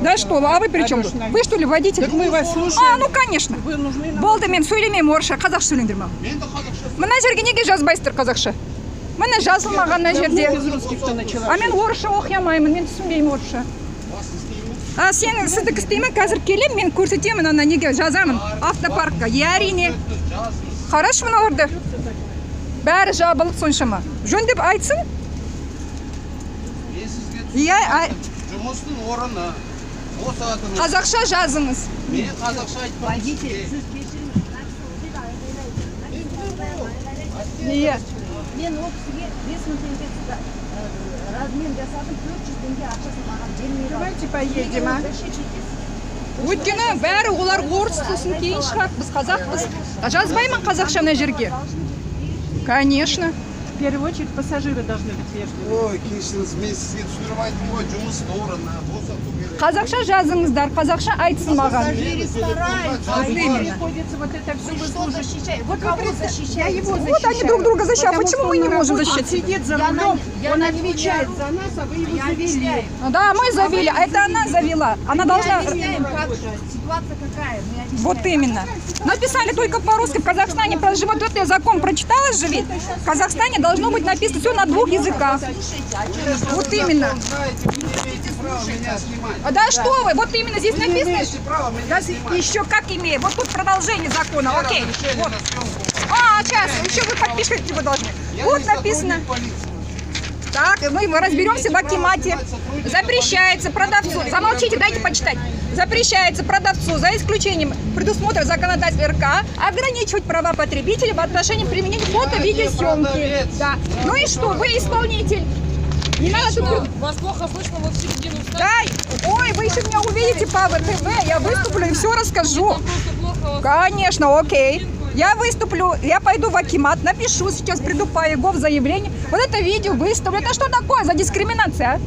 Да что, а вы при чем? Вы что ли водитель? Так мы вас слушаем. А, ну конечно. Вы нужны нам. Болды мен сөйлемеймін орысша, қазақша сөйлеңдер ма? Мына жерге неге жазбайсыздар қазақша? Міне жазылмаған мына жерде. Без русских-то начала. А мен орысша оқи алмаймын, мен түсінбеймін орысша. А сіздікі істеймін, қазір келем, мен көрсетемін, ана неге жазамын автопаркқа. Иә, әрине. Қарашы мыналарды. Бәрі жабылып соншама. Жөндеп айтсын. Иә, жұмыстың орны. қазақша жазыңыз. Мен қазақша айтпаймын. Иә. Мен ол кісіге 5 мың теңге размен жасадым, 400 теңге ақшасын маған бермей. Давайте поедем, а? Өйткені бәрі олар орыс сосын кейін шығады, біз қазақпыз. Жазбаймын қазақша мына жерге. Конечно. В первую очередь пассажиры должны быть вежливы. Ой, кешіріңіз, мен сізге түсіндірмайтын ғой, жұмыстың орны. Қазақша жазыңыздар, қазақша айтсын маған. Приходится вот это все выслушать. Вы кого защищаете? Вот они друг друга защищают. Почему мы не можем защищать? Сидит за рулем, он отвечает за нас, а вы его завели. Да, мы завели, а это она завела. Она должна... Ситуация какая? Вот именно. Написали только по-русски. В Казахстане живет, вот я закон прочитала же ведь. В Казахстане должно быть написано все на 2 языках. Вот именно. Да что вы, вот именно здесь написано. Еще как имею. Вот тут продолжение закона, окей. Вот. А, сейчас, еще вы подпишите его должны. Вот написано. Так, мы разберемся в акимате. Запрещается продавцу. Замолчите, дайте почитать. Запрещается продавцу, за исключением предусмотрено законодательством РК, ограничивать права потребителя в отношении применения фото-видеосъемки. Да. Ну и что, вы исполнитель. Не надо тут... Вас плохо слышно, вот в середину встать. Да. Ой, вы еще меня увидите по ВТВ, я выступлю и все расскажу. Конечно, окей. Я выступлю, я пойду в акимат, напишу, сейчас приду по ЕГО в заявление. Вот это видео выставлю. Это что такое за дискриминация, а?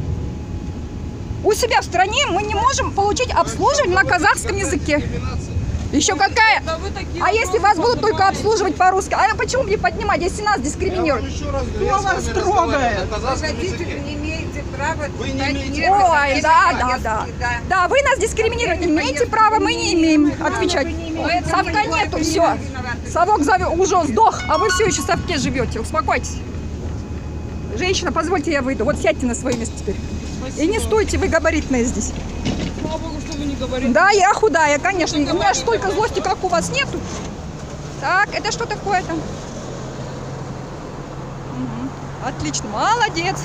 У себя в стране мы не можем получить обслуживание на казахском языке. Еще какая? А если вас будут только обслуживать по-русски? А почему мне поднимать, если нас дискриминируют? Кто вас трогает? Водитель не имеете права. Ой, да. Да, вы нас дискриминируете. Имеете право, мы не имеем отвечать. Совка нету, все. Совок уже сдох, а вы все еще в совке живете. Успокойтесь. Женщина, позвольте, я выйду. Вот сядьте на свое место теперь. И не стойте, вы габаритные здесь. Слава богу, что вы не говорите. Да, я худая, конечно. У меня столько злости, как у вас, нету. Так, это что такое-то? Отлично, молодец.